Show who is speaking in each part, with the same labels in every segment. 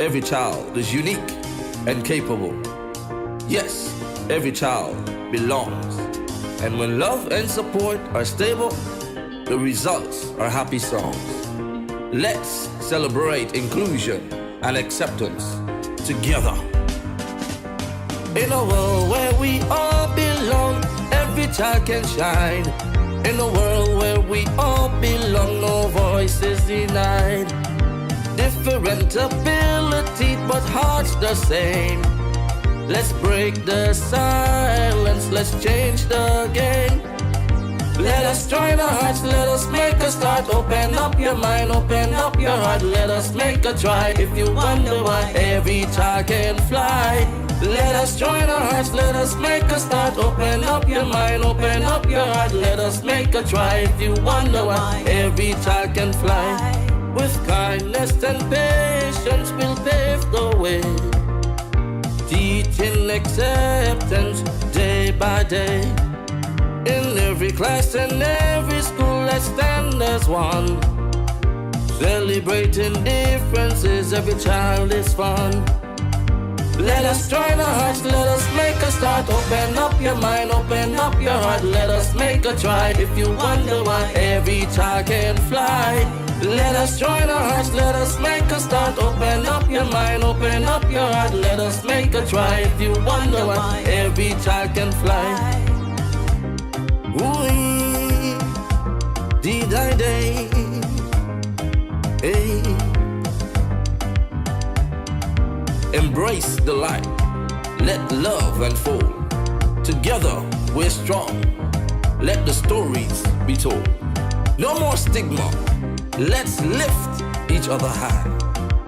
Speaker 1: Every child is unique and capable. Yes, every child belongs. And when love and support are stable, the results are happy songs. Let's celebrate inclusion and acceptance together. In a world where we all belong, every child can shine. In a world where we all belong, no voice is denied. Different ability, but hearts the same. Let's break the silence, let's change the game. Let us join our hearts, let us make a start. Open up your mind, open up your heart. Let us make a try. If you wonder why every child can fly, let us join our hearts, let us make a start. Open up your mind, open up your heart. Let us make a try. If you wonder why every child can fly, with kindness and patience we'll pave the way, teaching acceptance day by day. In every class and every school, let's stand as one, celebrating differences, every child is fun. Let us join our hearts, let us make a start. Open up your mind, open up your heart. Let us make a try. If you wonder why every child can fly, let us join our hearts, let us make a start. Open up your mind, open up your heart. Let us make a try. If you wonder why every child can fly. Ooh, did I day? Hey. Embrace the light, let love unfold. Together we're strong, let the stories be told. No more stigma, let's lift each other high.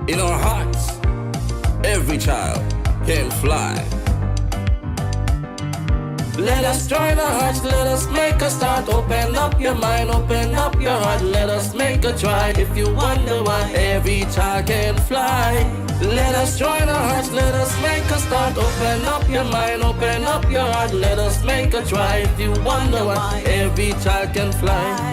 Speaker 1: In our hearts, every child can fly. Let us join our hearts, let us make a start. Open up your mind, open up your heart. Let us make a try. If you wonder why every child can fly, let us join our hearts, let us make a start. Open up your mind, open up your heart. Let us make a try. If you wonder why every child can fly.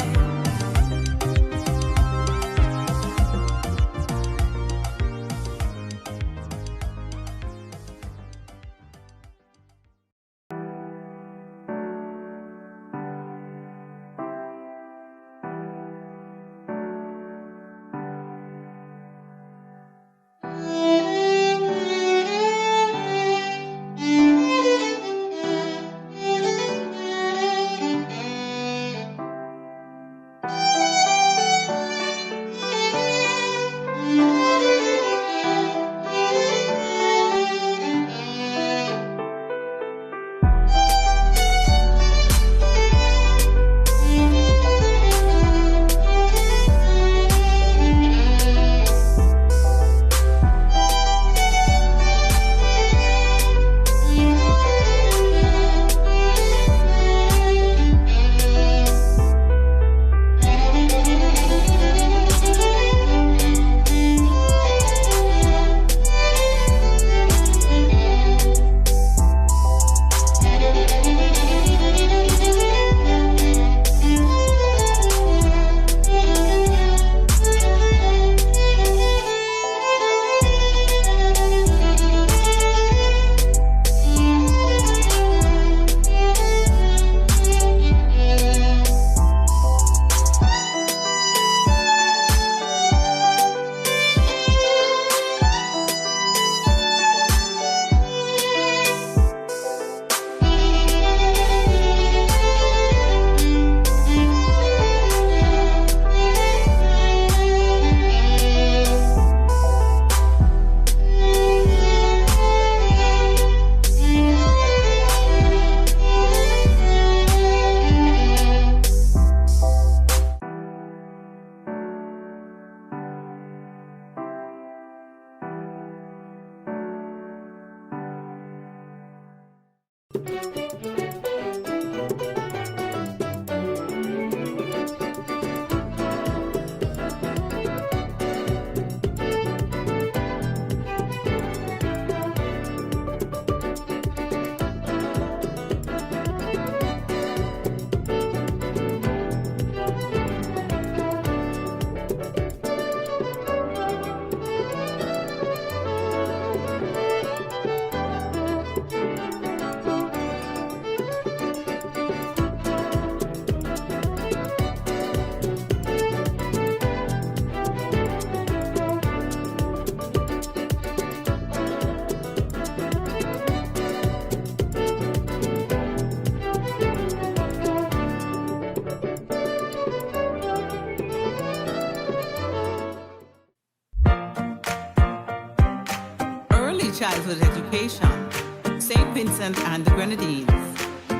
Speaker 2: childhood education, St. Vincent and the Grenadines.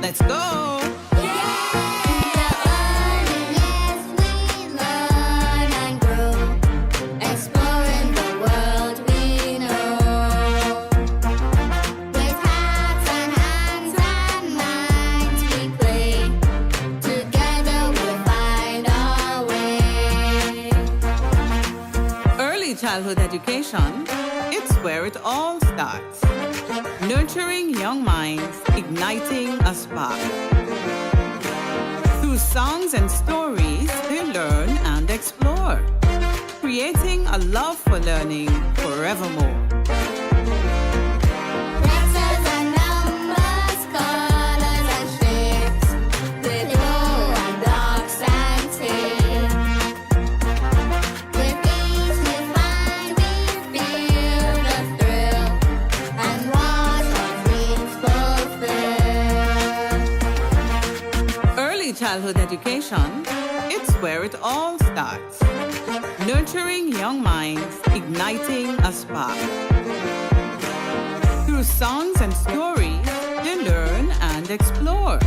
Speaker 2: Let's go! Childhood education, it's where it all starts. Nurturing young minds, igniting a spark. Through songs and stories, they learn and explore, creating a love for learning forevermore. Childhood education, it's where it all starts. Nurturing young minds, igniting a spark. Through songs and stories, they learn and explore,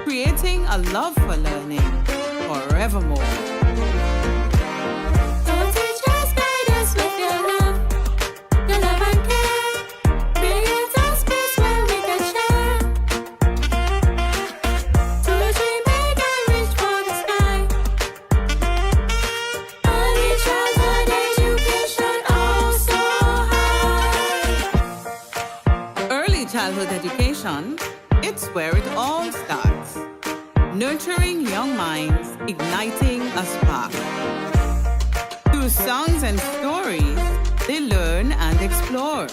Speaker 2: creating a love for learning forevermore. Childhood education, it's where it all starts. Nurturing young minds, igniting a spark. Through songs and stories, they learn and explore,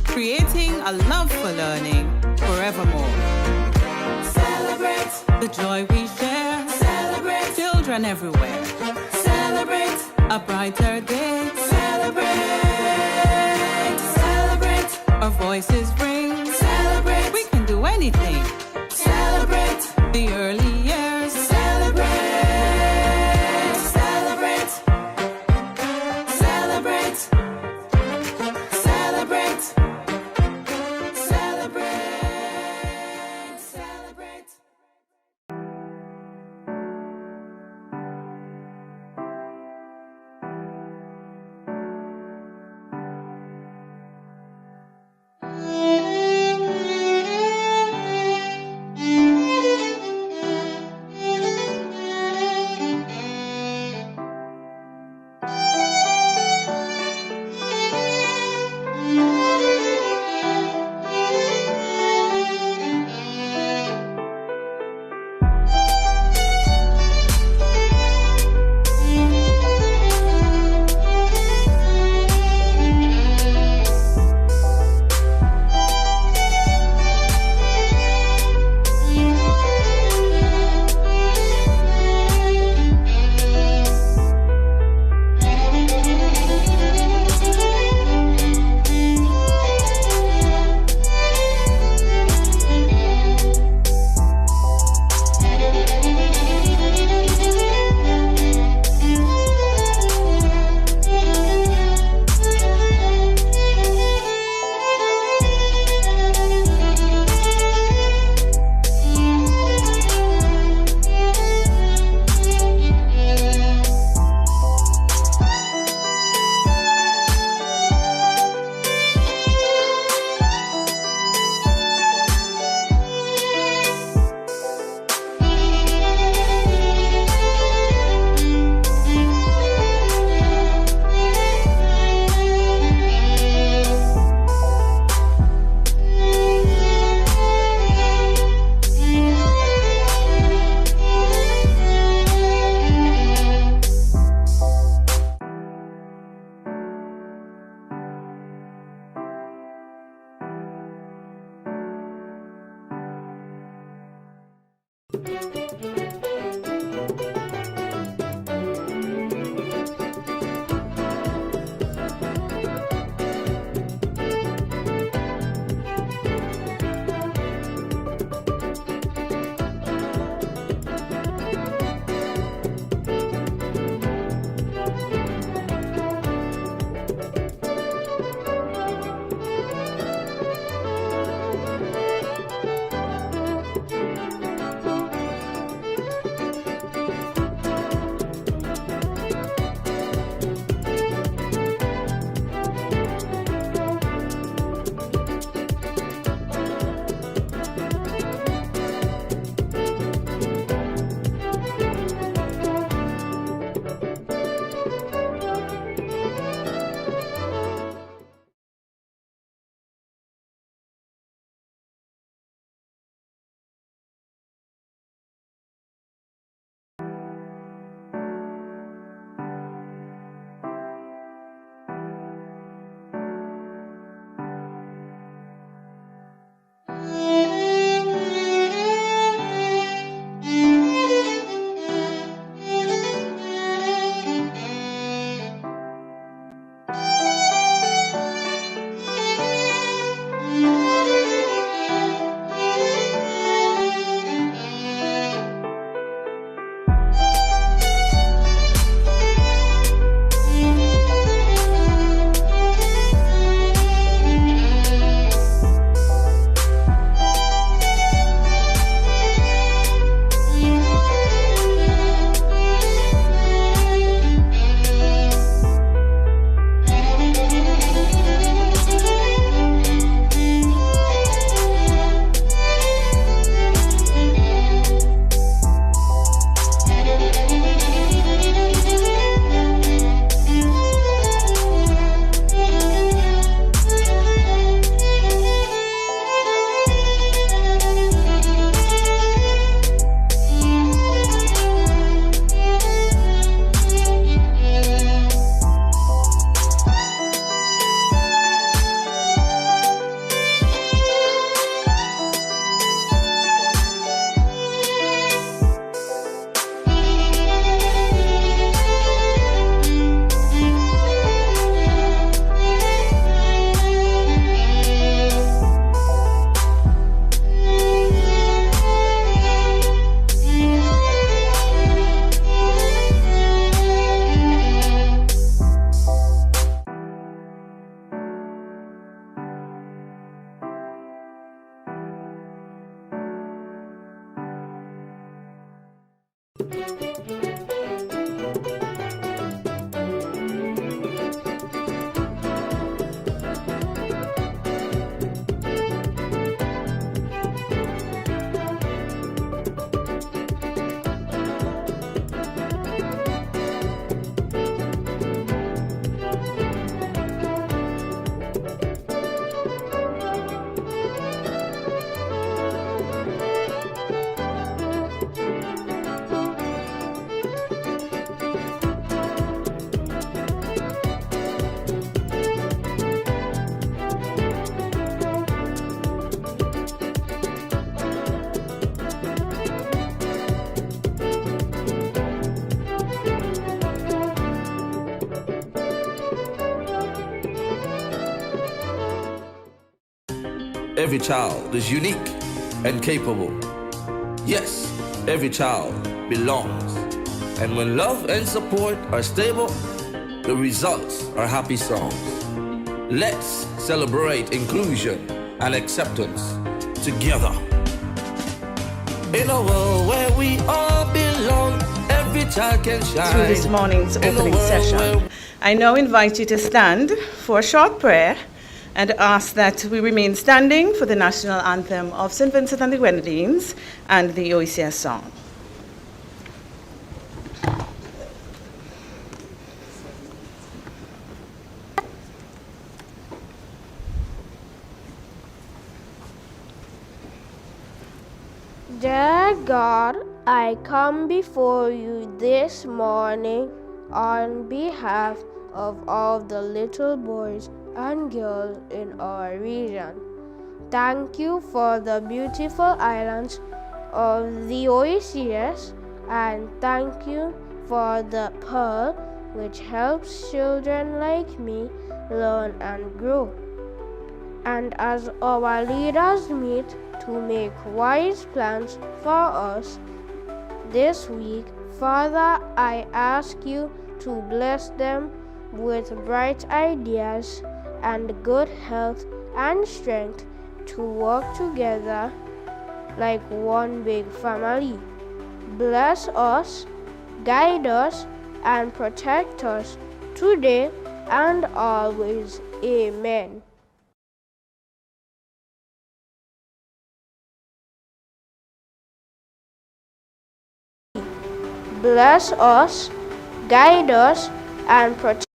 Speaker 2: creating a love for learning forevermore. Celebrate the joy we share. Celebrate children everywhere. Celebrate a brighter day. Celebrate, celebrate. Our voices ring. Celebrate, we can do anything. Celebrate the early years. Celebrate, celebrate, celebrate, celebrate, celebrate, celebrate.
Speaker 1: Every child is unique and capable. Yes, every child belongs. And when love and support are stable, the results are happy songs. Let's celebrate inclusion and acceptance together. In a world where we all belong, every child can shine.
Speaker 3: To this morning's opening session, I now invite you to stand for a short prayer and ask that we remain standing for the national anthem of St. Vincent and the Grenadines and the Oecs song.
Speaker 4: Dear God, I come before you this morning on behalf of all the little boys and girls in our region. Thank you for the beautiful islands of the Oecs, and thank you for the pearl which helps children like me learn and grow. And as our leaders meet to make wise plans for us this week, Father, I ask you to bless them with bright ideas and good health and strength to work together like one big family. Bless us, guide us, and protect us today and always. Amen. Bless us, guide us, and protect.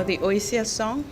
Speaker 3: The Oecs song.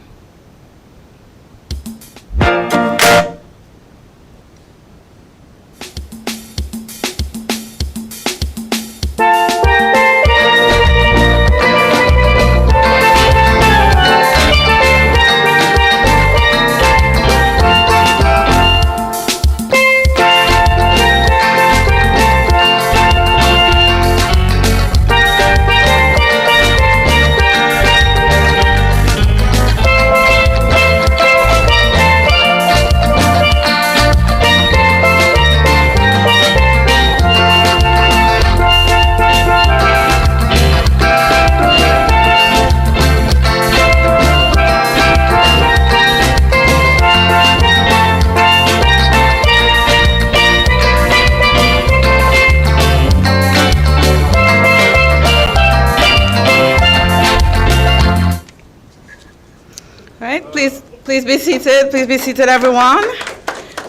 Speaker 3: Please be seated. Please be seated, everyone.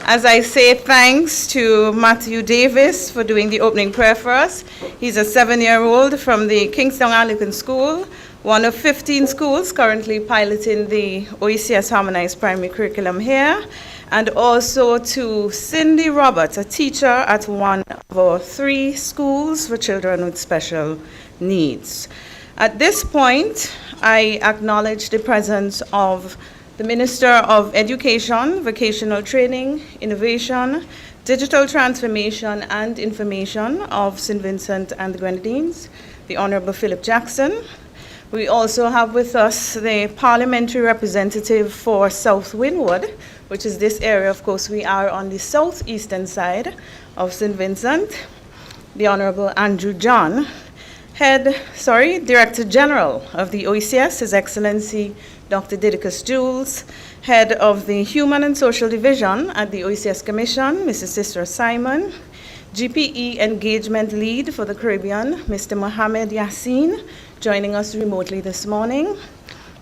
Speaker 3: As I say thanks to Matthew Davis for doing the opening prayer for us. He's a 7-year-old from the Kingston Anglican School, one of 15 schools currently piloting the OECS Harmonized Primary Curriculum here. And also to Cindy Roberts, a teacher at one of our 3 schools for children with special needs. At this point, I acknowledge the presence of the Minister of Education, Vocational Training, Innovation, Digital Transformation and Information of St. Vincent and the Grenadines, the Honorable Philip Jackson. We also have with us the parliamentary representative for South Windward, which is this area. Of course, we are on the southeastern side of St. Vincent, the Honorable Andrew John, Director General of the OECS, His Excellency Dr. Didicus Jules, Head of the Human and Social Division at the OECS Commission, Mrs. Sister Simon, GPE Engagement Lead for the Caribbean, Mr. Mohamed Yassin, joining us remotely this morning,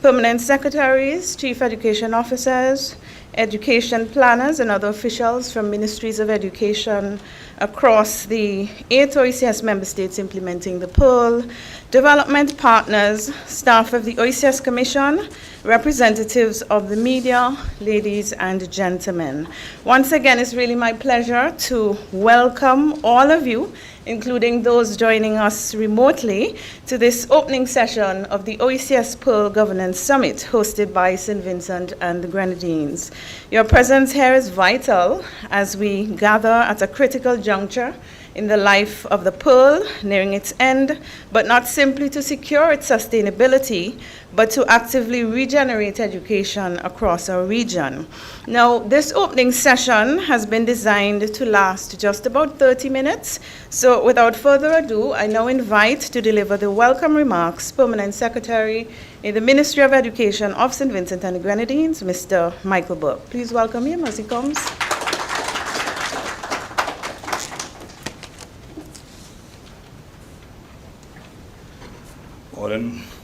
Speaker 3: Permanent Secretaries, Chief Education Officers, education planners and other officials from ministries of education across the 8 OECS member states implementing the PEARL, development partners, staff of the OECS Commission, representatives of the media, ladies and gentlemen. Once again, it's really my pleasure to welcome all of you, including those joining us remotely, to this opening session of the OECS Pearl Governance Summit hosted by St. Vincent and the Grenadines. Your presence here is vital as we gather at a critical juncture in the life of the Pearl, nearing its end, but not simply to secure its sustainability, but to actively regenerate education across our region. Now, this opening session has been designed to last just about 30 minutes. So without further ado, I now invite to deliver the welcome remarks Permanent Secretary in the Ministry of Education of St. Vincent and the Grenadines, Mr. Michael Burke. Please welcome him as he comes.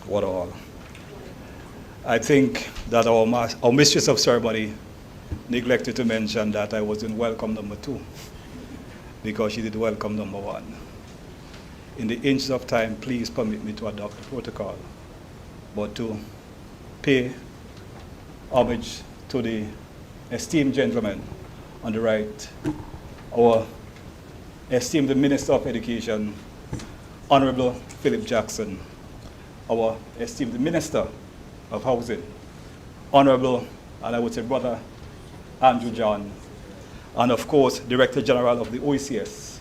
Speaker 5: What all? I think that our mistress of ceremony neglected to mention that I was in welcome number 2 because she did welcome number 1. In the interest of time, please permit me to adopt the protocol, but to pay homage to the esteemed gentleman on the right, our esteemed Minister of Education, Honorable Philip Jackson, our esteemed Minister of Housing, Honorable, and I would say Brother Andrew John, and of course, Director General of the OECS,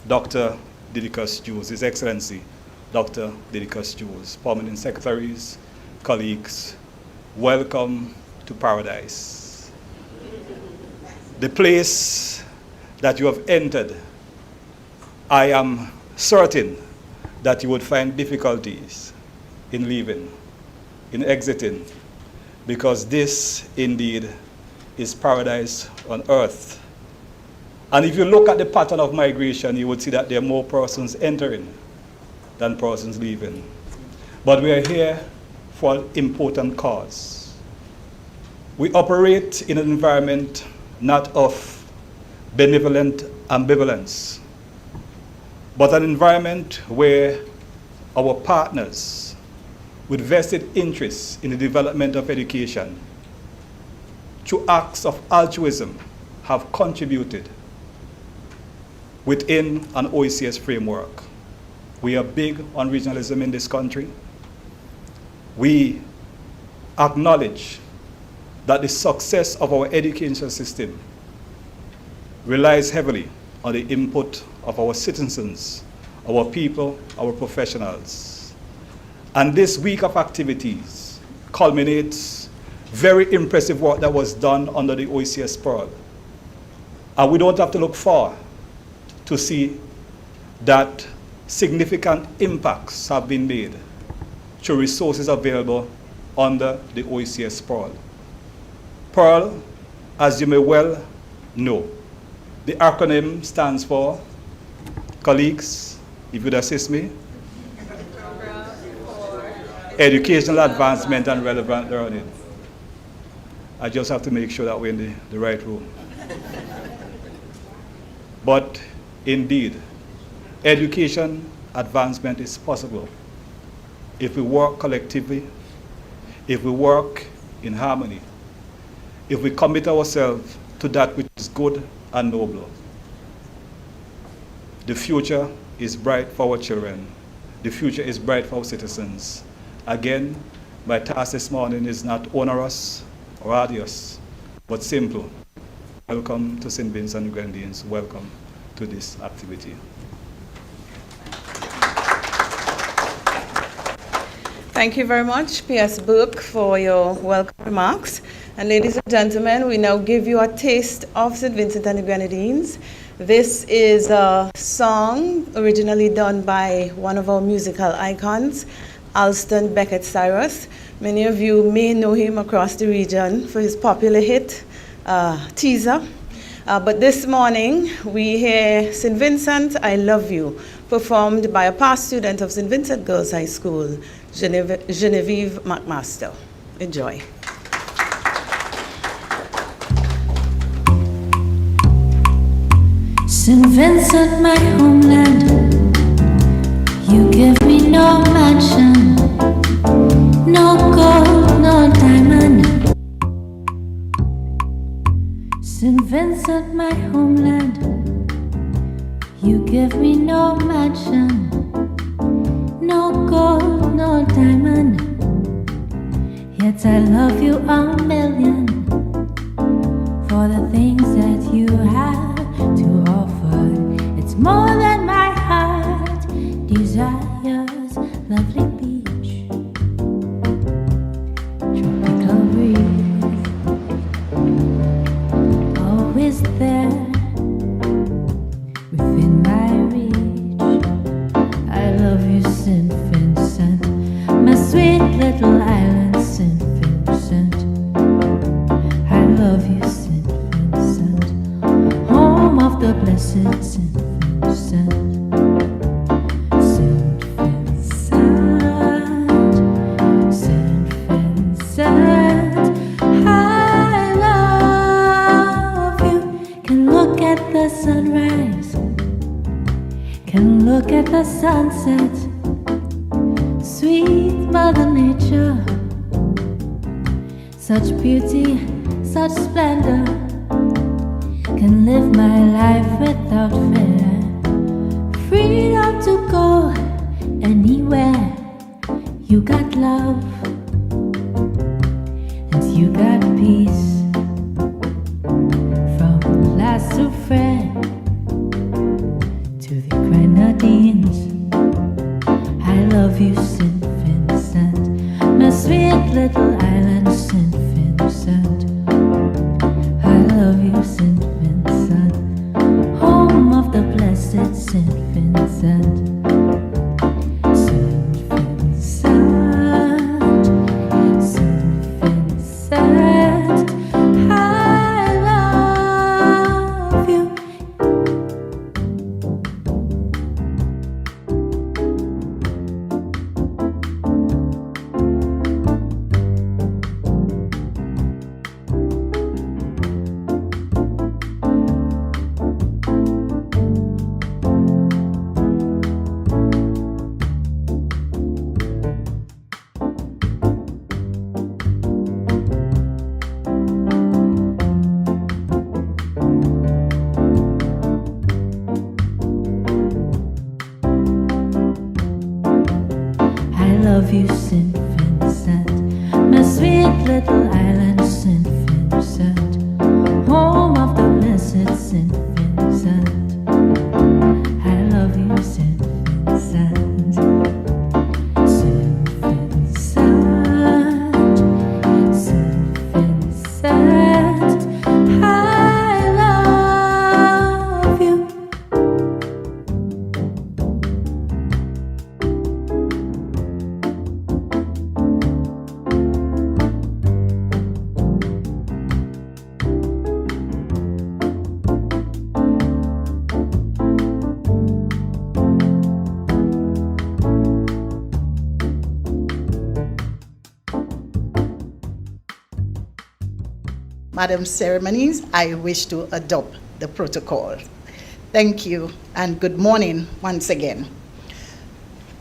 Speaker 5: Dr. Didicus Jules, His Excellency, Dr. Didicus Jules, Permanent Secretaries, colleagues, welcome to paradise. The place that you have entered, I am certain that you would find difficulties in leaving, in exiting, because this indeed is paradise on earth. And if you look at the pattern of migration, you would see that there are more persons entering than persons leaving. But we are here for an important cause. We operate in an environment not of benevolent ambivalence, but an environment where our partners with vested interests in the development of education through acts of altruism have contributed within an OECS framework. We are big on regionalism in this country. We acknowledge that the success of our education system relies heavily on the input of our citizens, our people, our professionals. And this week of activities culminates very impressive work that was done under the OECS Pearl. And we don't have to look far to see that significant impacts have been made through resources available under the OECS Pearl. Pearl, as you may well know, the acronym stands for, colleagues, if you'd assist me, Educational Advancement and Relevant Learning. I just have to make sure that we're in the right room. But indeed, education advancement is possible if we work collectively, if we work in harmony, if we commit ourselves to that which is good and noble. The future is bright for our children. The future is bright for our citizens. Again, my task this morning is not onerous or arduous, but simple. Welcome to St. Vincent and the Grenadines. Welcome to this activity.
Speaker 3: Thank you very much, P.S. Burke, for your welcome remarks. And ladies and gentlemen, we now give you a taste of St. Vincent and the Grenadines. This is a song originally done by one of our musical icons, Alston Beckett Cyrus. Many of you may know him across the region for his popular hit, Teaser. But this morning, we hear St. Vincent, I Love You, performed by a past student of St. Vincent Girls High School, Genevieve McMaster. Enjoy.
Speaker 6: St. Vincent, my homeland, you give me no mansion, no gold, no diamond. St. Vincent, my homeland, you give me no mansion, no gold, no diamond. Yet I love you a million for the things that you have to offer. It's more than my heart desires. Lovely beach, tropical breeze, always there within my reach. I love you, St. Vincent, my sweet little island, St. Vincent. I love you, St. Vincent, home of the blessed St. Vincent. St. Vincent, St. Vincent, I love you. Can look at the sunrise, can look at the sunset. Sweet Mother Nature, such beauty, such splendor. Can live my life without fear. Freedom to go anywhere. You got love and you got peace. From La Soufrière to the Grenadines, I love you, St. Vincent, my sweet little island, St. Vincent. I love you, St. Vincent, home of the blessed St. Vincent. St. Vincent, St. Vincent, I love you. I love you, St. Vincent, my sweet little island, St. Vincent, home of the blessed St. Vincent. I love you, St. Vincent, St. Vincent, St. Vincent. I love you.
Speaker 7: Madam Ceremonies, I wish to adopt the protocol. Thank you, and good morning once again.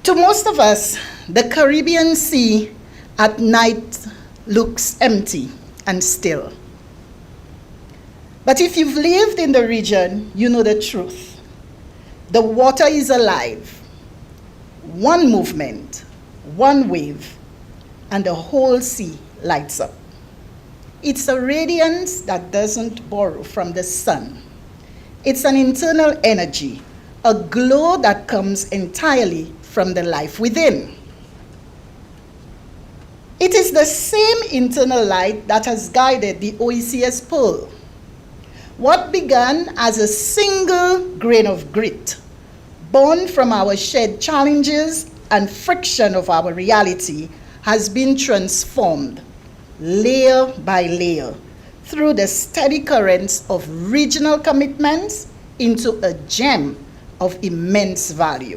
Speaker 7: To most of us, the Caribbean Sea at night looks empty and still. But if you've lived in the region, you know the truth. The water is alive. One movement, one wave, and the whole sea lights up. It's a radiance that doesn't borrow from the sun. It's an internal energy, a glow that comes entirely from the life within. It is the same internal light that has guided the Oecs pearl. What began as a single grain of grit, born from our shared challenges and friction of our reality, has been transformed layer by layer through the steady currents of regional commitments into a gem of immense value.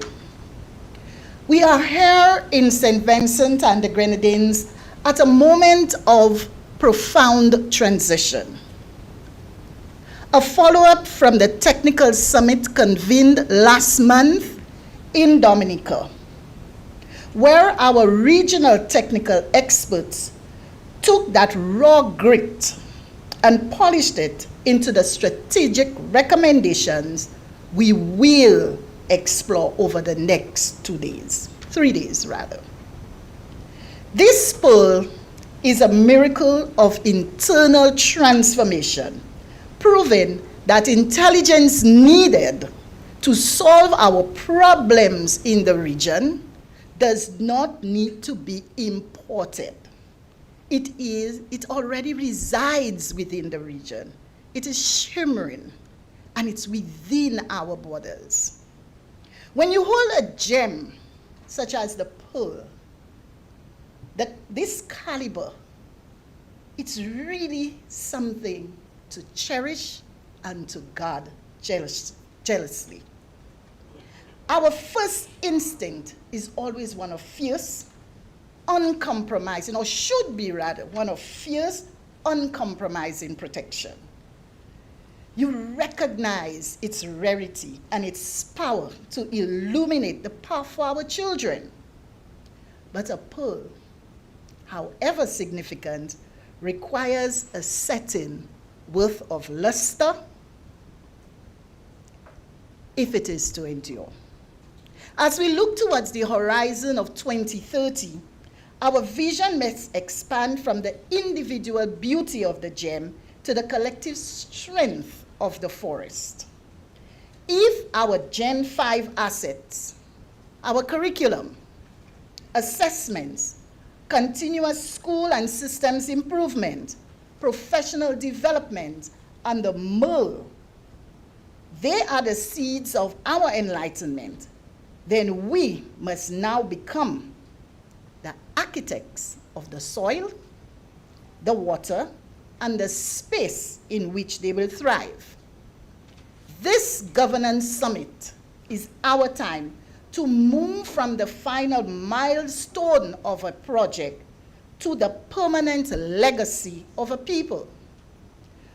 Speaker 7: We are here in St. Vincent and the Grenadines at a moment of profound transition. A follow-up from the technical summit convened last month in Dominica, where our regional technical experts took that raw grit and polished it into the strategic recommendations we will explore over the next 3 days rather. This pearl is a miracle of internal transformation, proving that intelligence needed to solve our problems in the region does not need to be imported. It already resides within the region. It is shimmering, and it's within our borders. When you hold a gem, such as the pearl, this caliber, it's really something to cherish and to guard jealously. Our first instinct is always one of fierce, uncompromising, or should be rather, one of fierce, uncompromising protection. You recognize its rarity and its power to illuminate the path for our children. But a pearl, however significant, requires a setting worth of luster if it is to endure. As we look towards the horizon of 2030, our vision must expand from the individual beauty of the gem to the collective strength of the forest. If our Gen 5 assets, our curriculum, assessments, continuous school and systems improvement, professional development, and the MERL, they are the seeds of our enlightenment, then we must now become the architects of the soil, the water, and the space in which they will thrive. This governance summit is our time to move from the final milestone of a project to the permanent legacy of a people.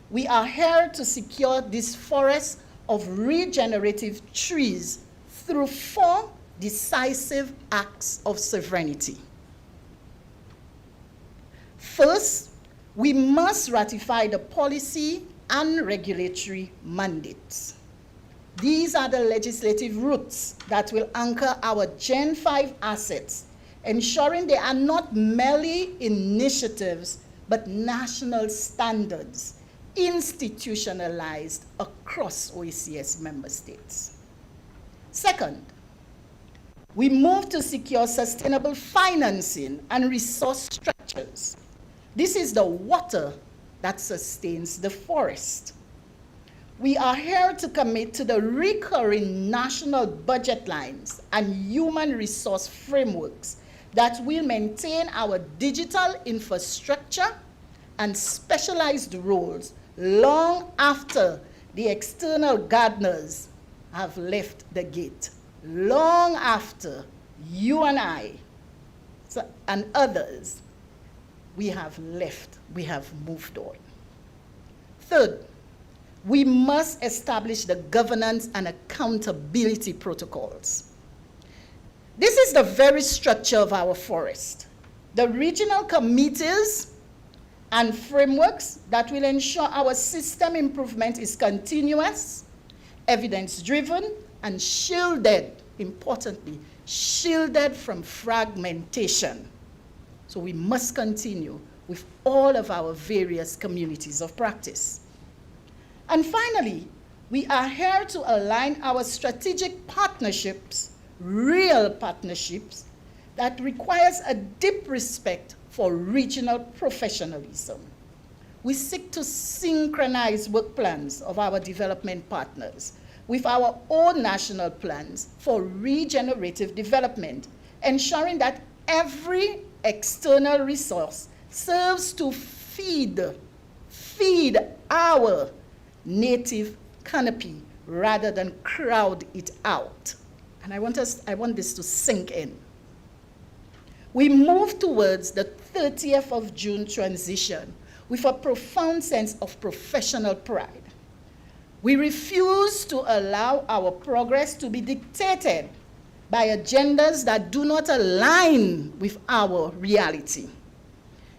Speaker 7: We are here to secure this forest of regenerative trees through 4 decisive acts of sovereignty. First, we must ratify the policy and regulatory mandates. These are the legislative roots that will anchor our Gen 5 assets, ensuring they are not merely initiatives, but national standards institutionalized across Oecs member states. Second, we move to secure sustainable financing and resource structures. This is the water that sustains the forest. We are here to commit to the recurring national budget lines and human resource frameworks that will maintain our digital infrastructure and specialized roles long after the external gardeners have left the gate, long after you and I and others, we have left, we have moved on. Third, we must establish the governance and accountability protocols. This is the very structure of our forest. The regional committees and frameworks that will ensure our system improvement is continuous, evidence-driven, and shielded, importantly, shielded from fragmentation. So we must continue with all of our various communities of practice. And finally, we are here to align our strategic partnerships, real partnerships, that requires a deep respect for regional professionalism. We seek to synchronize work plans of our development partners with our own national plans for regenerative development, ensuring that every external resource serves to feed our native canopy rather than crowd it out. And I want this to sink in. We move towards the 30th of June transition with a profound sense of professional pride. We refuse to allow our progress to be dictated by agendas that do not align with our reality.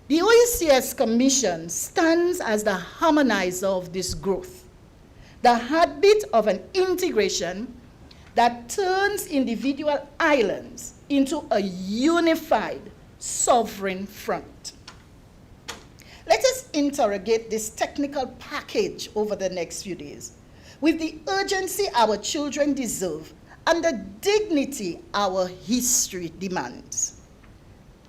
Speaker 7: The Oecs Commission stands as the harmonizer of this growth, the heartbeat of an integration that turns individual islands into a unified sovereign front. Let us interrogate this technical package over the next few days with the urgency our children deserve and the dignity our history demands.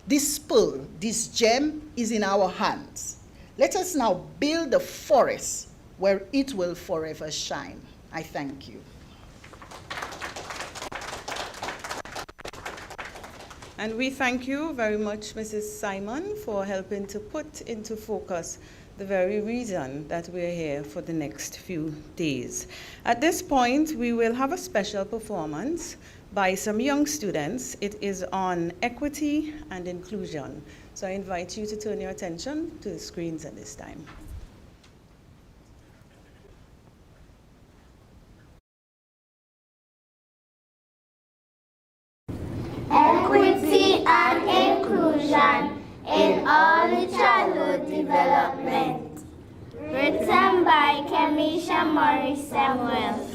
Speaker 7: This pearl, this gem is in our hands. Let us now build a forest where it will forever shine. I thank you.
Speaker 3: And we thank you very much, Mrs. Simon, for helping to put into focus the very reason that we're here for the next few days. At this point, we will have a special performance by some young students. It is on equity and inclusion. So I invite you to turn your attention to the screens at this time.
Speaker 8: Equity and inclusion in early childhood development. Written by Kemisha Maurice Samuel.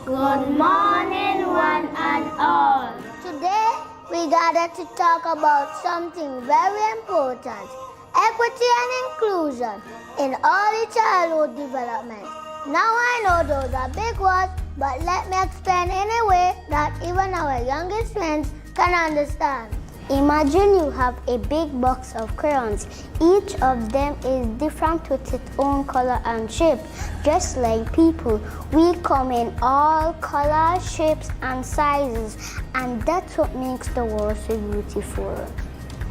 Speaker 8: Good morning, one and all.
Speaker 9: Today, we gather to talk about something very important: equity and inclusion in early childhood development. Now I know those are big words, but let me explain in a way that even our youngest friends can understand. Imagine you have a big box of crayons. Each of them is different with its own color and shape. Just like people, we come in all colors, shapes, and sizes, and that's what makes the world so beautiful.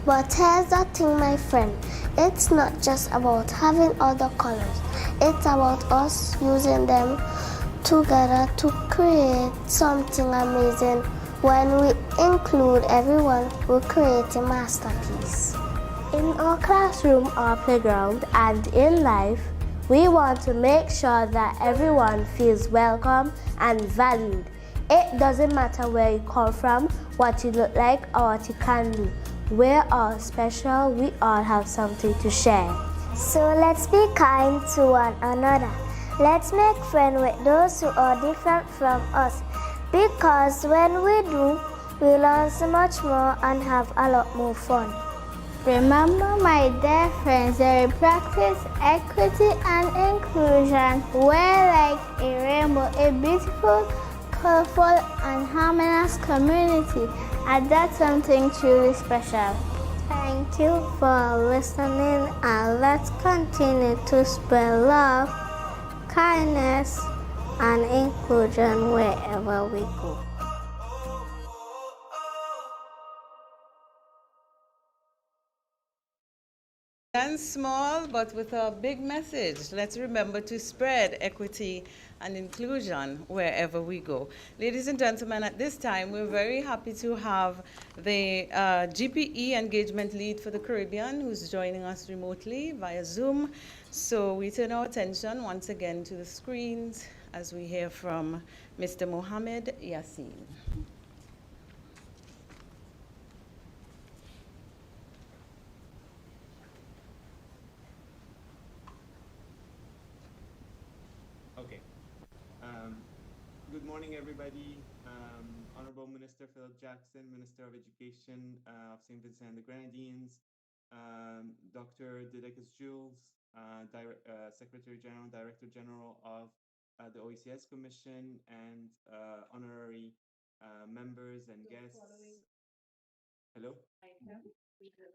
Speaker 9: But here's the thing, my friend. It's not just about having other colors. It's about us using them together to create something amazing. When we include everyone, we create a masterpiece. In our classroom or playground and in life, we want to make sure that everyone feels welcome and valued. It doesn't matter where you come from, what you look like, or what you can do. We're all special, we all have something to share. So let's be kind to one another. Let's make friends with those who are different from us. Because when we do, we learn so much more and have a lot more fun. Remember, my dear friends, that we practice equity and inclusion. We're like a rainbow, a beautiful, colorful, and harmonious community, and that's something truly special. Thank you for listening, and let's continue to spread love, kindness, and inclusion wherever we go.
Speaker 3: And small, but with a big message. Let's remember to spread equity and inclusion wherever we go. Ladies and gentlemen, at this time, we're very happy to have the GPE engagement lead for the Caribbean, who's joining us remotely via Zoom. So we turn our attention once again to the screens as we hear from Mr. Mohammed Yassin.
Speaker 10: Okay. Good morning, everybody. Honorable Minister Philip Jackson, Minister of Education of St. Vincent and the Grenadines, Dr. Didekis Jules, Secretary General, Director General of the OECS Commission, and honorary members and guests. Hello?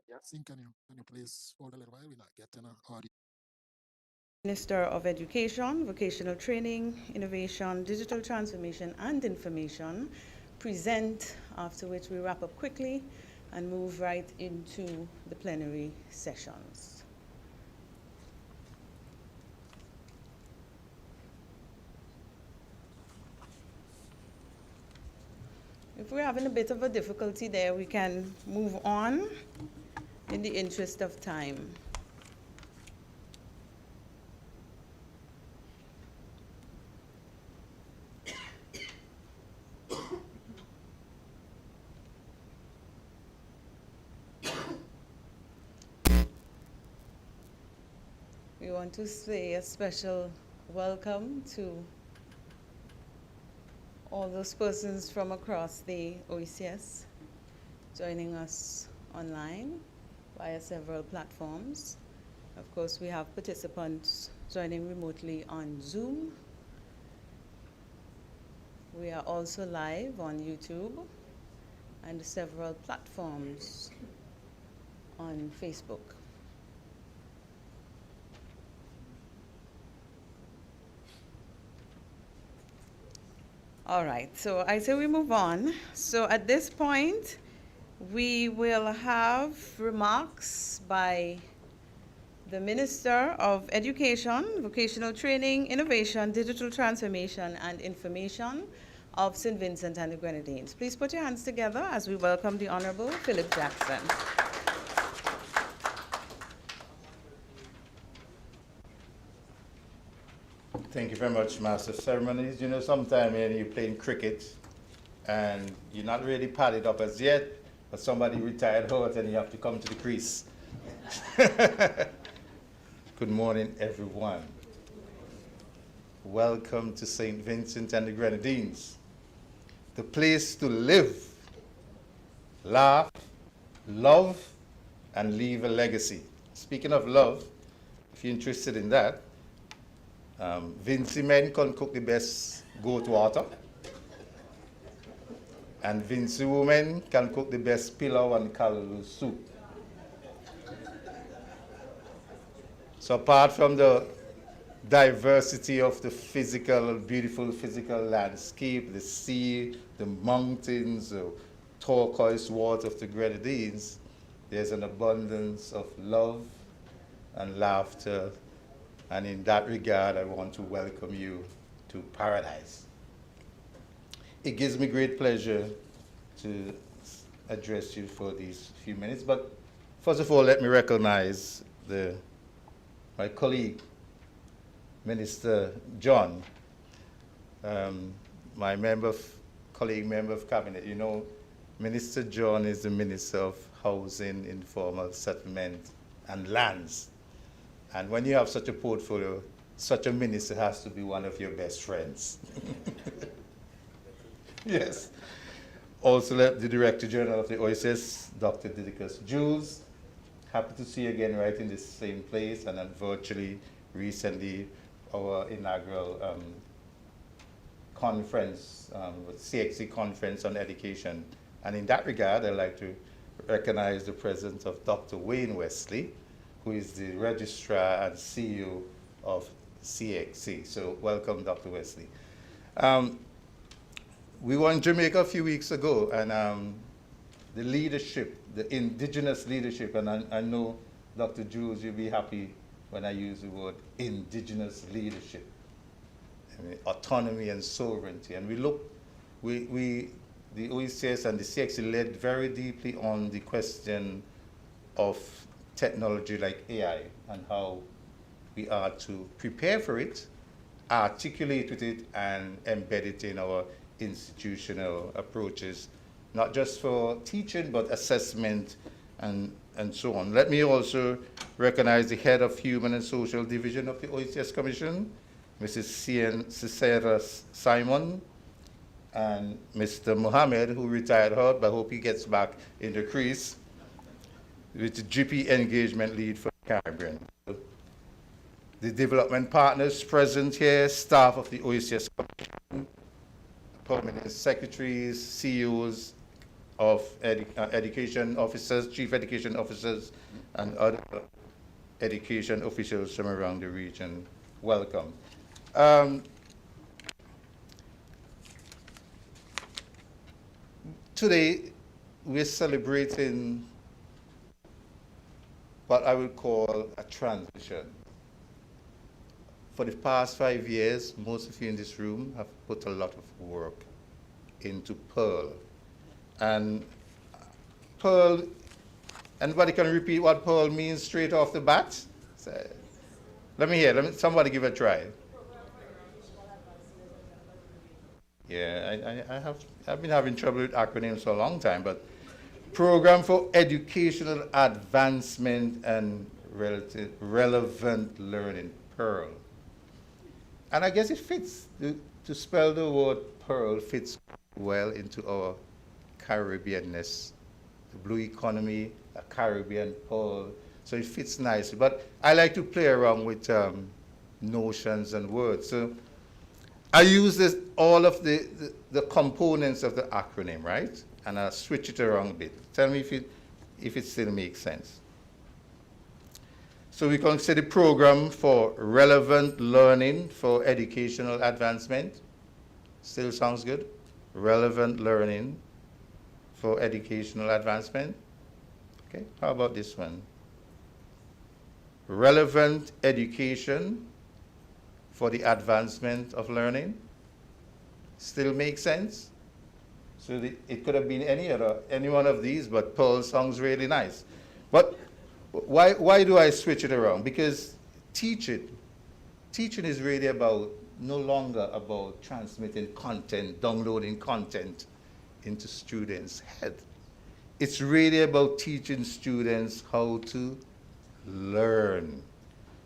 Speaker 11: Yes, can you please hold a little while? We're not getting an audio.
Speaker 3: Minister of Education, Vocational Training, Innovation, Digital Transformation and Information present, after which we wrap up quickly and move right into the plenary sessions. If we're having a bit of a difficulty there, we can move on in the interest of time. We want to say a special welcome to all those persons from across the OECS joining us online via several platforms. Of course, we have participants joining remotely on Zoom. We are also live on YouTube and several platforms on Facebook. All right, so I say we move on. So at this point, we will have remarks by the Minister of Education, Vocational Training, Innovation, Digital Transformation and Information of St. Vincent and the Grenadines. Please put your hands together as we welcome the Honorable Philip Jackson.
Speaker 12: Thank you very much, Master of Ceremonies. You know, sometimes when you're playing cricket and you're not really padded up as yet, but somebody retired out and you have to come to the crease. Good morning, everyone. Welcome to St. Vincent and the Grenadines, the place to live, laugh, love, and leave a legacy. Speaking of love, if you're interested in that, Vincy men can cook the best goat water, and Vincy women can cook the best pilau and callaloo soup. So apart from the diversity of the beautiful physical landscape, the sea, the mountains, the turquoise water of the Grenadines, there's an abundance of love and laughter. And in that regard, I want to welcome you to paradise. It gives me great pleasure to address you for these few minutes. But first of all, let me recognize my colleague, Minister John, my colleague member of cabinet. You know, Minister John is the Minister of Housing, Informal Settlement, and Lands. And when you have such a portfolio, such a minister has to be one of your best friends. Yes. Also, the Director General of the OECS, Dr. Didekis Jules. Happy to see you again right in this same place, and then virtually recently our inaugural conference, CXC Conference on Education. And in that regard, I'd like to recognize the presence of Dr. Wayne Wesley, who is the Registrar and CEO of CXC. So welcome, Dr. Wesley. We were in Jamaica a few weeks ago, and the leadership, the indigenous leadership, and I know Dr. Jules, you'll be happy when I use the word indigenous leadership, I mean, autonomy and sovereignty. And the OECS and the CXC led very deeply on the question of technology like AI and how we are to prepare for it, articulate with it, and embed it in our institutional approaches, not just for teaching, but assessment and so on. Let me also recognize the head of Human and Social Division of the OECS Commission, Mrs. Cicera Simon, and Mr. Mohammed, who retired out, but I hope he gets back in the crease, with the GP engagement lead for the Caribbean. The development partners present here, staff of the OECS Commission, permanent secretaries, CEOs of education officers, chief education officers, and other education officials from around the region. Welcome. Today, we're celebrating what I would call a transition. For the past 5 years, most of you in this room have put a lot of work into Pearl. And Pearl, anybody can repeat what Pearl means straight off the bat? So, let me hear, somebody give it a try. Yeah, I've been having trouble with acronyms for a long time, but Program for Educational Advancement and Relevant Learning, Pearl. And I guess it fits, to spell the word Pearl fits well into our Caribbeanness, the blue economy, a Caribbean Pearl, so it fits nicely. But I like to play around with notions and words. So I use all of the components of the acronym, right? And I'll switch it around a bit. Tell me if it still makes sense. So we can say the program for relevant learning for educational advancement. Still sounds good? Relevant learning for educational advancement. Okay, how about this one? Relevant education for the advancement of learning. Still makes sense? So it could have been any one of these, but Pearl sounds really nice. But why do I switch it around? Because teaching is really no longer about transmitting content, downloading content into students' head. It's really about teaching students how to learn.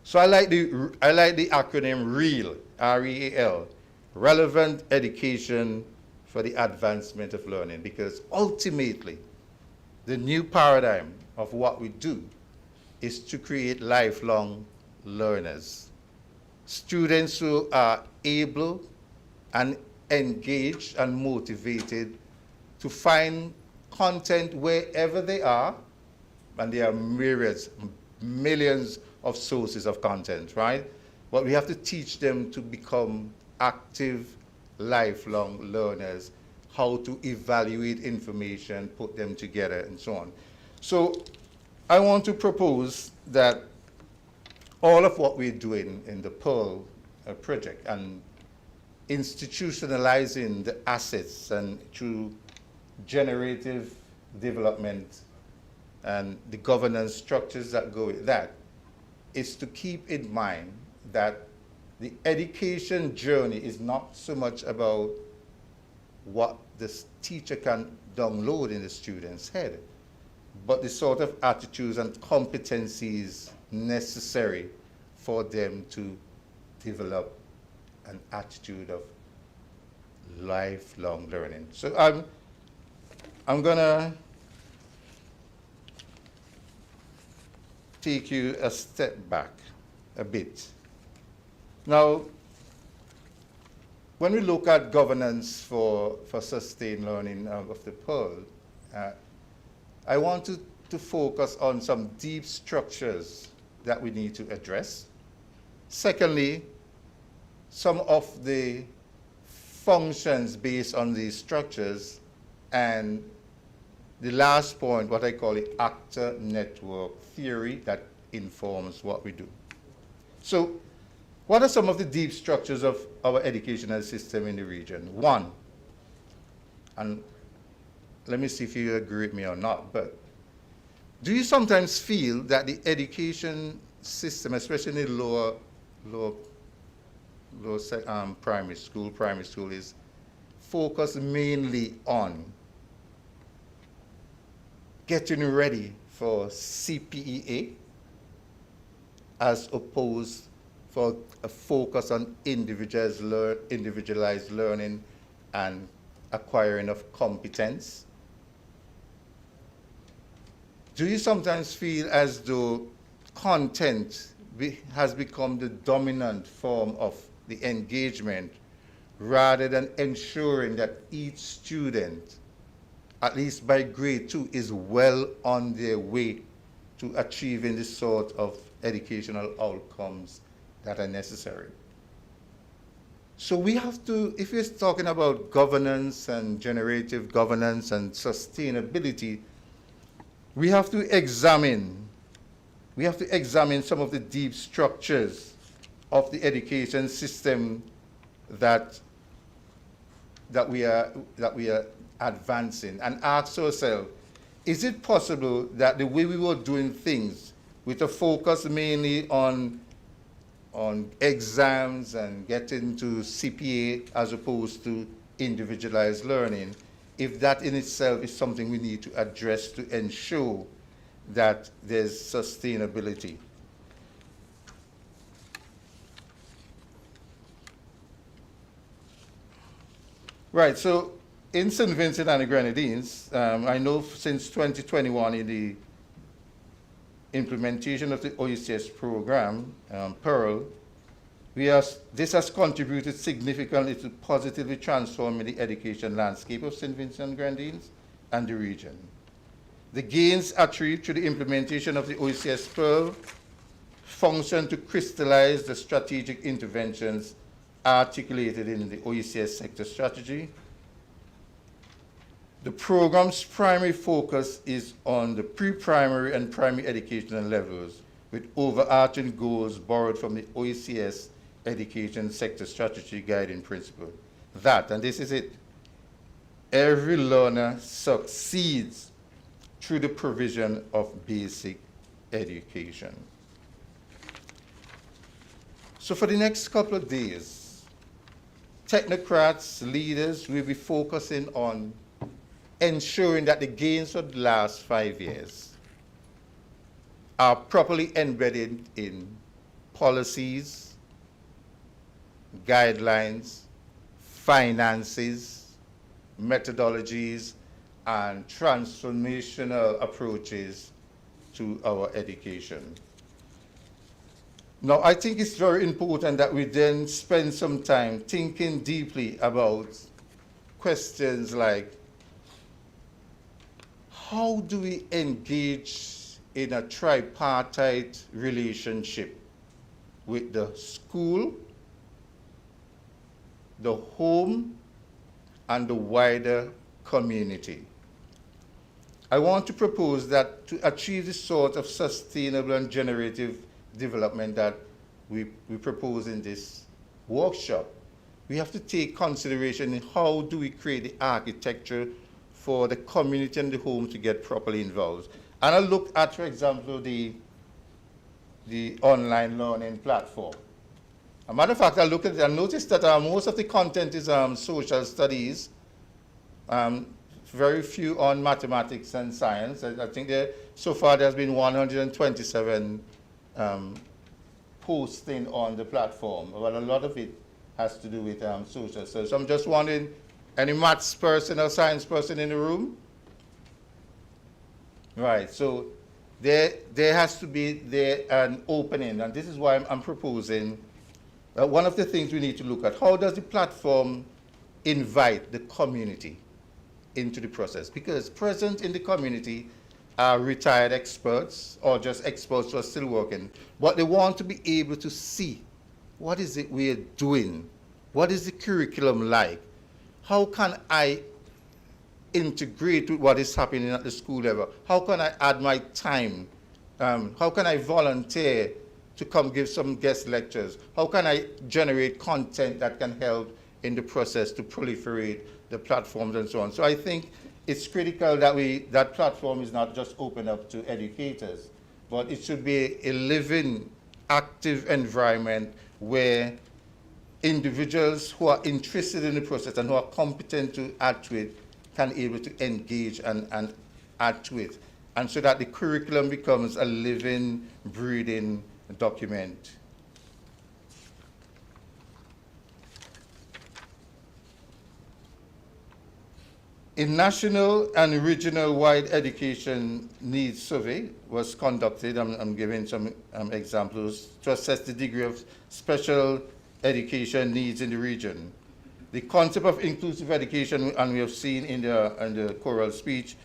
Speaker 12: So I like the acronym REAL, R-E-A-L, Relevant Education for the Advancement of Learning, because ultimately the new paradigm of what we do is to create lifelong learners. Students who are able and engaged and motivated to find content wherever they are, and there are millions of sources of content, right? But we have to teach them to become active, lifelong learners, how to evaluate information, put them together, and so on. So I want to propose that all of what we're doing in the Pearl project and institutionalizing the assets and through generative development and the governance structures that go with that is to keep in mind that the education journey is not so much about what the teacher can download in the student's head, but the sort of attitudes and competencies necessary for them to develop an attitude of lifelong learning. So I'm gonna take you a step back a bit. Now, when we look at governance for sustained learning of the Pearl, I want to focus on some deep structures that we need to address. Secondly, some of the functions based on these structures, and the last point, what I call the actor network theory that informs what we do. So, what are some of the deep structures of our educational system in the region? One, and let me see if you agree with me or not, but do you sometimes feel that the education system, especially in the primary school is focused mainly on getting ready for CPEA as opposed for a focus on individualized learning and acquiring of competence? Do you sometimes feel as though content has become the dominant form of the engagement rather than ensuring that each student, at least by grade 2, is well on their way to achieving the sort of educational outcomes that are necessary? So we have to, if we're talking about governance and generative governance and sustainability, we have to examine some of the deep structures of the education system that we are advancing, and ask ourselves, is it possible that the way we were doing things, with a focus mainly on exams and getting to CPA as opposed to individualized learning, if that in itself is something we need to address to ensure that there's sustainability? Right, so in St. Vincent and the Grenadines, I know since 2021 in the implementation of the Oecs program, Pearl, this has contributed significantly to positively transforming the education landscape of St. Vincent and Grenadines and the region. The gains achieved through the implementation of the Oecs Pearl function to crystallize the strategic interventions articulated in the Oecs sector strategy. The program's primary focus is on the pre-primary and primary educational levels, with overarching goals borrowed from the Oecs education sector strategy guiding principle. That, and this is it, every learner succeeds through the provision of basic education. So for the next couple of days, technocrats, leaders will be focusing on ensuring that the gains of the last 5 years are properly embedded in policies, guidelines, finances, methodologies, and transformational approaches to our education. Now, I think it's very important that we then spend some time thinking deeply about questions like, how do we engage in a tripartite relationship with the school, the home, and the wider community? I want to propose that to achieve the sort of sustainable and generative development that we propose in this workshop, we have to take consideration in how do we create the architecture for the community and the home to get properly involved. And I looked at, for example, the online learning platform. As a matter of fact, I looked at it and noticed that most of the content is social studies, very few on mathematics and science. I think so far there's been 127 posting on the platform. Well, a lot of it has to do with social studies. So I'm just wondering, any maths person or science person in the room? Right, so there has to be an opening, and this is why I'm proposing one of the things we need to look at. How does the platform invite the community into the process? Because present in the community are retired experts or just experts who are still working, but they want to be able to see what is it we're doing, what is the curriculum like, how can I integrate with what is happening at the school level, how can I add my time How can I volunteer to come give some guest lectures? How can I generate content that can help in the process to proliferate the platforms and so on? So I think it's critical that that platform is not just open up to educators, but it should be a living, active environment where individuals who are interested in the process and who are competent to add to it can be able to engage and add to it. And so that the curriculum becomes a living, breathing document. A national and regional-wide education needs survey was conducted. I'm giving some examples to assess the degree of special education needs in the region. The concept of inclusive education, and we have seen in the choral speech,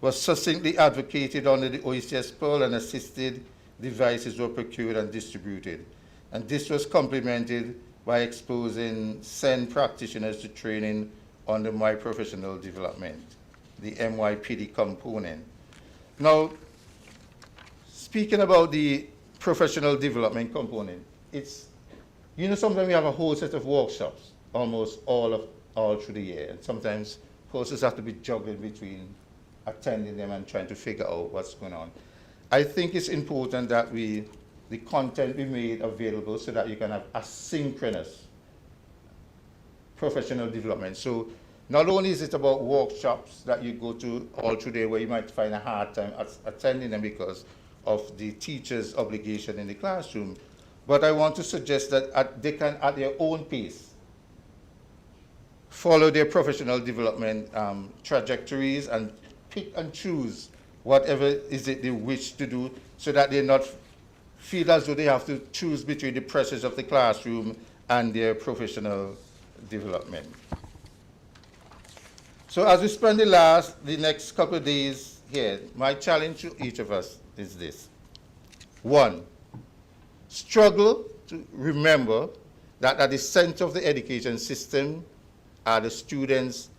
Speaker 12: was succinctly advocated under the Oecs Pearl, and assisted devices were procured and distributed. And this was complemented by exposing SEN practitioners to training on the My Professional Development, the MYPD component. Now, speaking about the professional development component, it's, you know, sometimes we have a whole set of workshops, almost all through the year, and sometimes courses have to be juggled between attending them and trying to figure out what's going on. I think it's important that the content be made available so that you can have asynchronous professional development. So not only is it about workshops that you go to all through the day where you might find a hard time attending them because of the teacher's obligation in the classroom, but I want to suggest that they can, at their own pace, follow their professional development trajectories and pick and choose whatever is it they wish to do, so that they not feel as though they have to choose between the pressures of the classroom and their professional development. So as we spend the next couple of days here, my challenge to each of us is this. One, struggle to remember that at the center of the education system are the students'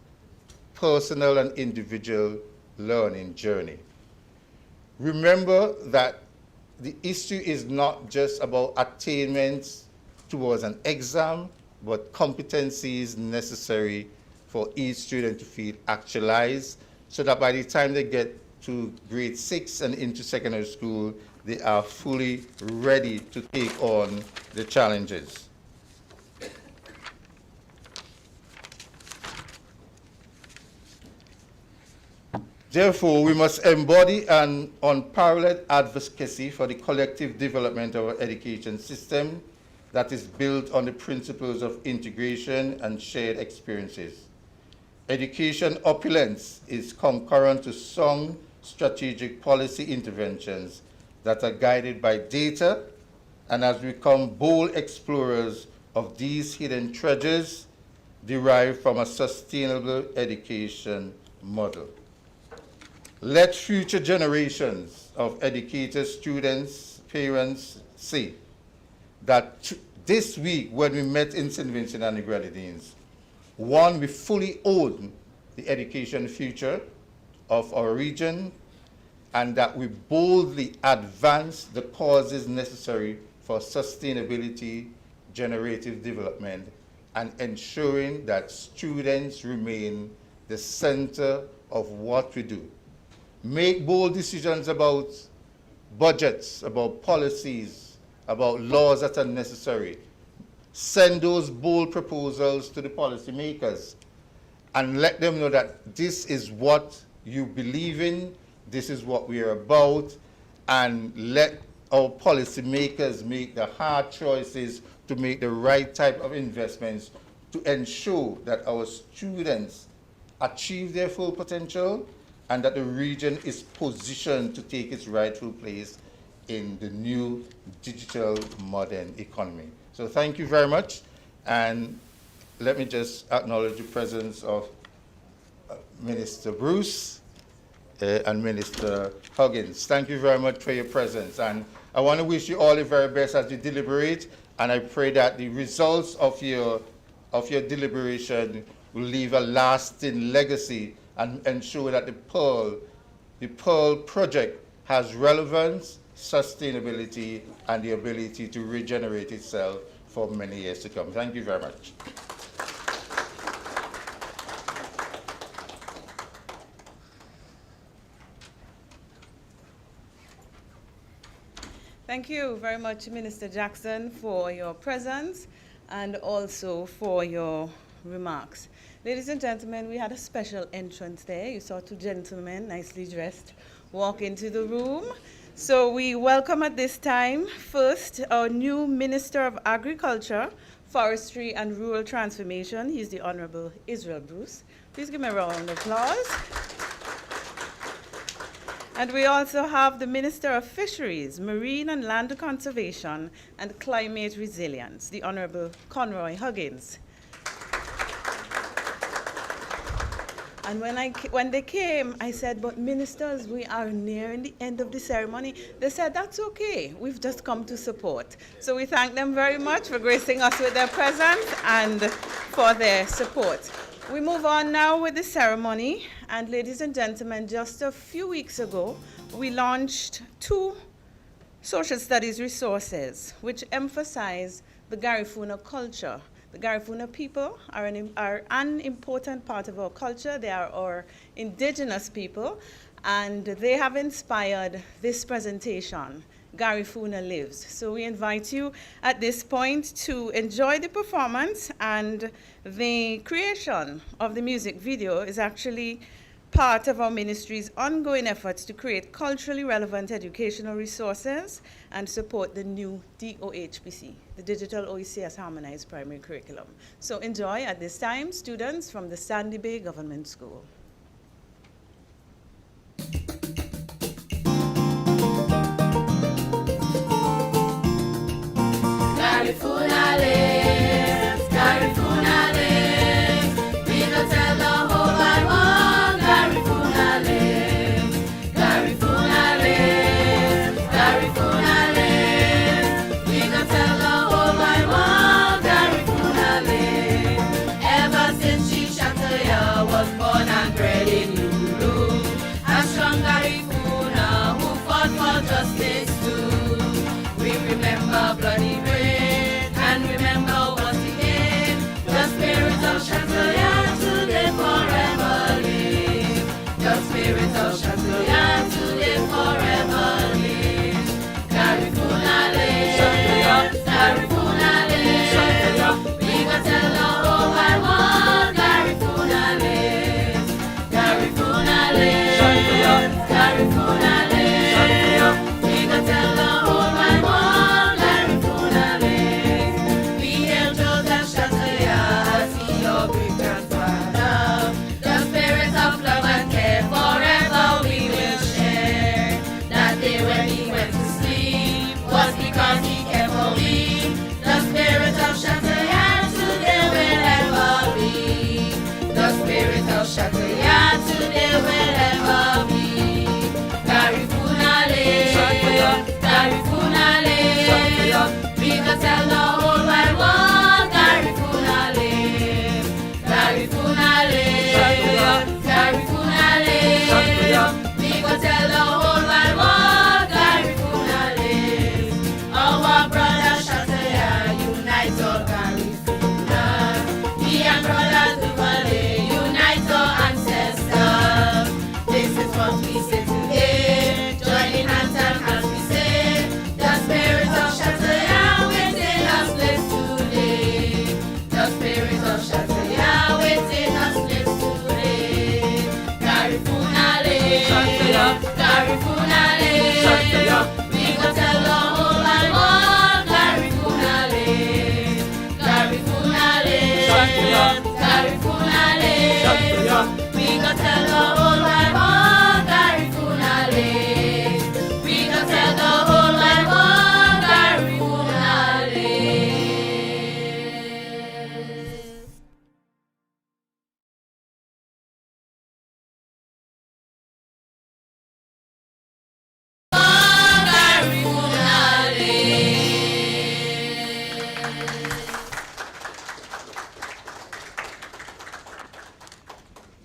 Speaker 12: personal and individual learning journey. Remember that the issue is not just about attainments towards an exam, but competencies necessary for each student to feel actualized, so that by the time they get to grade 6 and into secondary school, they are fully ready to take on the challenges. Therefore, we must embody an unparalleled advocacy for the collective development of our education system that is built on the principles of integration and shared experiences. Education opulence is concurrent to sound strategic policy interventions that are guided by data, and as we become bold explorers of these hidden treasures derived from a sustainable education model. Let future generations of educators, students, parents see that this week when we met in St. Vincent and the Grenadines, one, we fully own the education future of our region, and that we boldly advance the causes necessary for sustainability, generative development, and ensuring that students remain the center of what we do. Make bold decisions about budgets, about policies, about laws that are necessary. Send those bold proposals to the policymakers and let them know that this is what you believe in, this is what we are about, and let our policymakers make the hard choices to make the right type of investments to ensure that our students achieve their full potential and that the region is positioned to take its rightful place in the new digital modern economy. So thank you very much, and let me just acknowledge the presence of Minister Bruce and Minister Huggins. Thank you very much for your presence, and I want to wish you all the very best as you deliberate, and I pray that the results of your deliberation will leave a lasting legacy and ensure that the Pearl project has relevance, sustainability, and the ability to regenerate itself for many years to come. Thank you very much.
Speaker 3: Thank you very much, Minister Jackson, for your presence and also for your remarks. Ladies and gentlemen, we had a special entrance there. You saw two gentlemen, nicely dressed, walk into the room. So we welcome at this time, first, our new Minister of Agriculture, Forestry and Rural Transformation. He's the Honorable Israel Bruce. Please give me a round of applause. And we also have the Minister of Fisheries, Marine and Land Conservation and Climate Resilience, the Honorable Conroy Huggins. And when they came, I said, but ministers, we are nearing the end of the ceremony. They said, that's okay. We've just come to support. So we thank them very much for gracing us with their presence and for their support. We move on now with the ceremony. And ladies and gentlemen, just a few weeks ago, we launched 2 social studies resources which emphasize the Garifuna culture. The Garifuna people are an important part of our culture. They are our indigenous people, and they have inspired this presentation, Garifuna Lives. So we invite you at this point to enjoy the performance, and the creation of the music video is actually part of our ministry's ongoing efforts to create culturally relevant educational resources and support the new DOHPC, the Digital OECS Harmonized Primary Curriculum. So enjoy at this time, students from the Sandy Bay Government School.
Speaker 13: Garifuna lives, Garifuna lives. We don't tell the whole wide world. Garifuna lives, Garifuna lives, Garifuna lives. We don't tell the whole wide world. Garifuna lives. Ever since Shishataya was born and bred in Lulu, a strong Garifuna who fought for justice too. We remember bloody rain and remember what he did. The spirit of Shataya today forever live. The spirit of Shataya today forever live. Garifuna lives, Garifuna lives. We gon' tell the whole wide world. Garifuna lives, Garifuna lives, Garifuna lives. We gon' tell the whole wide world. Garifuna lives. We hail Joseph Shataya as he your great grandfather. The spirit of love and care forever we will share. That day when he went to sleep was because he kept holy. The spirit of Shataya today will ever be. The spirit of Shataya today will ever be. Garifuna lives, Garifuna lives. We gon' tell the whole wide world. Garifuna lives, Garifuna lives, Garifuna lives. We gon' tell the whole wide world. Garifuna lives. Our brother Shataya unite all Garifuna. Me and brother Duvale unite our ancestors. This is what we say today. Joining hands and as we say, the spirit of Shataya within us lives today. The spirit of Shataya within us lives today. Garifuna lives, Garifuna lives. We gon' tell the whole wide world. Garifuna lives, Garifuna lives, Garifuna lives. We gon' tell the whole wide world. Garifuna lives. We gon' tell the whole wide world. Garifuna lives. Garifuna lives.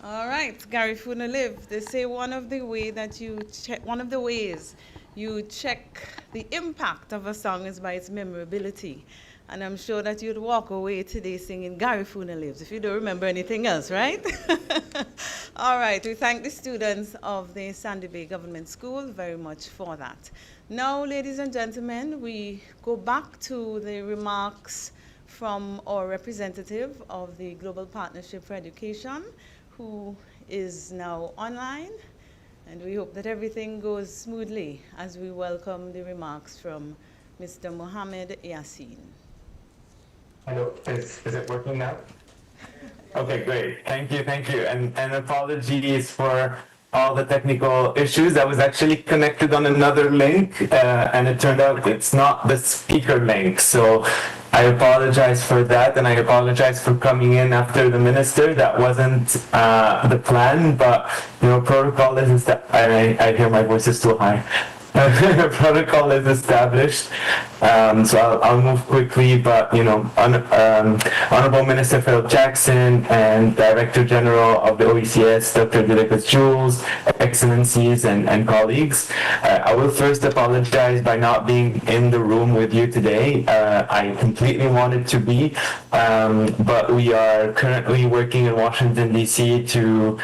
Speaker 3: All right, Garifuna Live. They say one of the ways you check the impact of a song is by its memorability. And I'm sure that you'd walk away today singing Garifuna Lives if you don't remember anything else, right? All right, we thank the students of the Sandy Bay Government School very much for that. Now, ladies and gentlemen, we go back to the remarks from our representative of the Global Partnership for Education, who is now online. And we hope that everything goes smoothly as we welcome the remarks from Mr. Mohammed Yassin.
Speaker 14: Hello, is it working now? Okay, great. Thank you. And apologies for all the technical issues. I was actually connected on another link, and it turned out it's not the speaker link. So I apologize for that, and I apologize for coming in after the minister. That wasn't the plan, but protocol is that I hear my voice is too high. Protocol is established, so I'll move quickly. But Honorable Minister Phil Jackson and Director General of the OECS, Dr. Dilekos Jules, Excellencies and colleagues, I will first apologize by not being in the room with you today. I completely wanted to be, but we are currently working in Washington D.C. to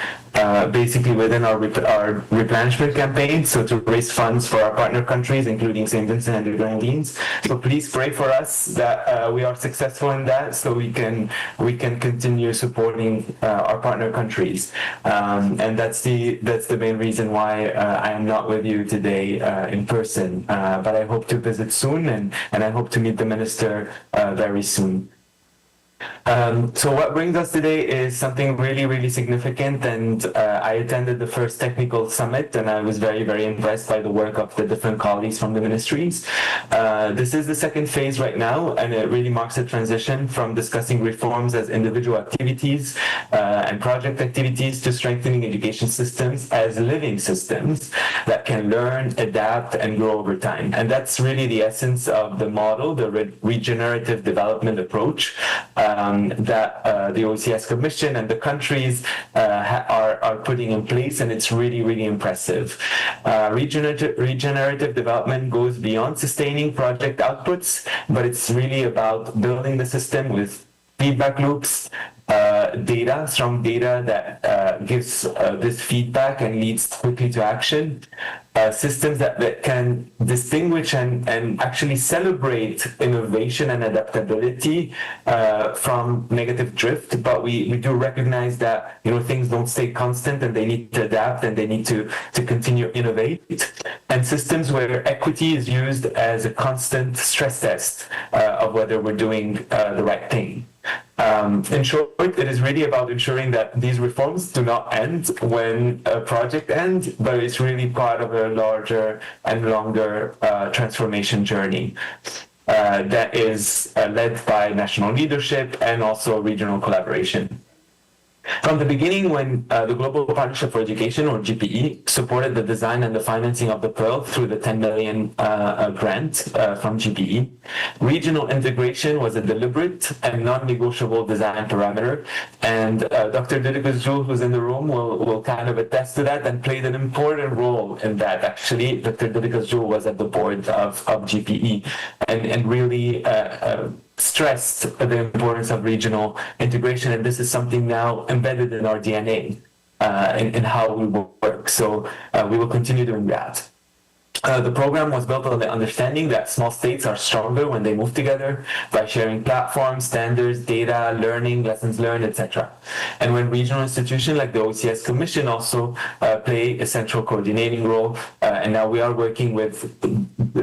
Speaker 14: basically within our replenishment campaign, so to raise funds for our partner countries, including St. Vincent and the Grenadines. So please pray for us that we are successful in that, so we can continue supporting our partner countries. And that's the main reason why I am not with you today in person. But I hope to visit soon, and I hope to meet the minister very soon. So what brings us today is something really, really significant, and I attended the first technical summit, and I was very, very impressed by the work of the different colleagues from the ministries. This is the second phase right now, and it really marks a transition from discussing reforms as individual activities and project activities to strengthening education systems as living systems that can learn, adapt, and grow over time. And that's really the essence of the model, the regenerative development approach that the OECS Commission and the countries are putting in place, and it's really, really impressive. Regenerative development goes beyond sustaining project outputs, but it's really about building the system with feedback loops, strong data that gives this feedback and leads quickly to action, systems that can distinguish and actually celebrate innovation and adaptability from negative drift. But we do recognize that things don't stay constant, and they need to adapt, and they need to continue innovate. And systems where equity is used as a constant stress test of whether we're doing the right thing. In short, it is really about ensuring that these reforms do not end when a project ends, but it's really part of a larger and longer transformation journey that is led by national leadership and also regional collaboration. From the beginning, when the Global Partnership for Education, or GPE, supported the design and the financing of the Pearl through the 10 million grant from GPE, regional integration was a deliberate and non-negotiable design parameter. And Dr. Dilekos Jules, who's in the room, will kind of attest to that and played an important role in that. Actually, Dr. Dilekos Jules was at the board of GPE and really stressed the importance of regional integration, and this is something now embedded in our DNA in how we work. So we will continue doing that. The program was built on the understanding that small states are stronger when they move together by sharing platforms, standards, data, learning, lessons learned, etc. And when regional institutions like the OECS Commission also play a central coordinating role, and now we are working with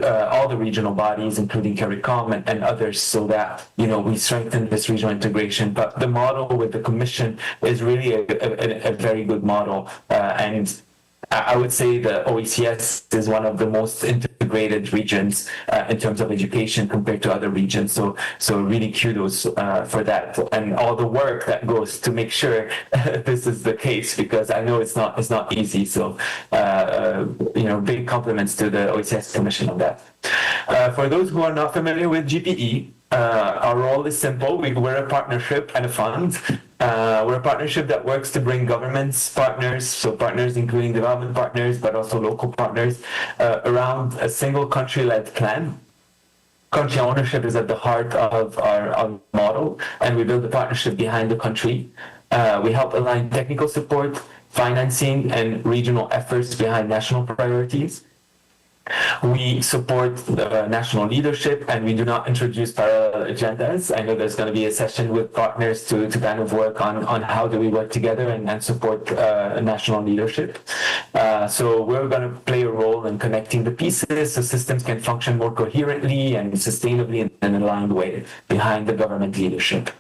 Speaker 14: all the regional bodies, including CARICOM and others, so that we strengthen this regional integration. But the model with the Commission is really a very good model, and I would say the OECS is one of the most integrated regions in terms of education compared to other regions. So really kudos for that, and all the work that goes to make sure this is the case, because I know it's not easy. So big compliments to the OECS Commission on that. For those who are not familiar with GPE, our role is simple. We're a partnership and a fund We're a partnership that works to bring governments, partners, so partners including development partners, but also local partners, around a single country-led plan. Country ownership is at the heart of our model, and we build a partnership behind the country. We help align technical support, financing, and regional efforts behind national priorities. We support the national leadership, and we do not introduce parallel agendas. I know there's going to be a session with partners to kind of work on how do we work together and support national leadership. So we're going to play a role in connecting the pieces so systems can function more coherently and sustainably in an aligned way behind the government leadership.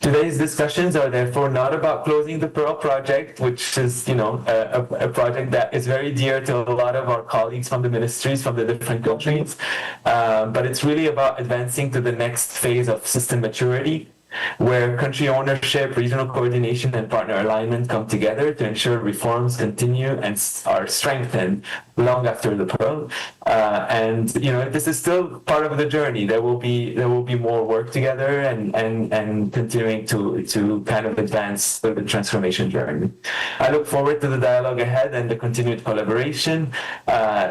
Speaker 14: Today's discussions are therefore not about closing the Pearl project, which is, a project that is very dear to a lot of our colleagues from the ministries from the different countries. But it's really about advancing to the next phase of system maturity, where country ownership, regional coordination, and partner alignment come together to ensure reforms continue and are strengthened long after the Pearl. And this is still part of the journey. There will be more work together and continuing to kind of advance the transformation journey. I look forward to the dialogue ahead and the continued collaboration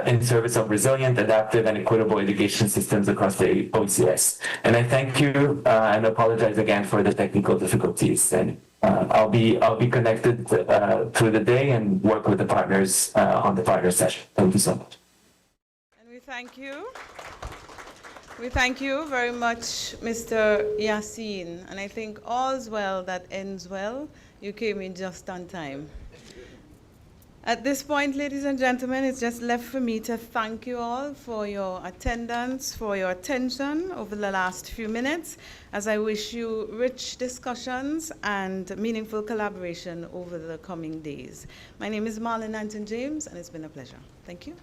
Speaker 14: in service of resilient, adaptive, and equitable education systems across the OECS. And I thank you and apologize again for the technical difficulties. And I'll be connected through the day and work with the partners on the partner session. Thank you so much.
Speaker 3: And we thank you. We thank you very much, Mr. Yassine. And I think all's well that ends well. You came in just on time. At this point, ladies and gentlemen, it's just left for me to thank you all for your attendance, for your attention over the last few minutes, as I wish you rich discussions and meaningful collaboration over the coming days. My name is Marlon Anton James, and it's been a pleasure. Thank you.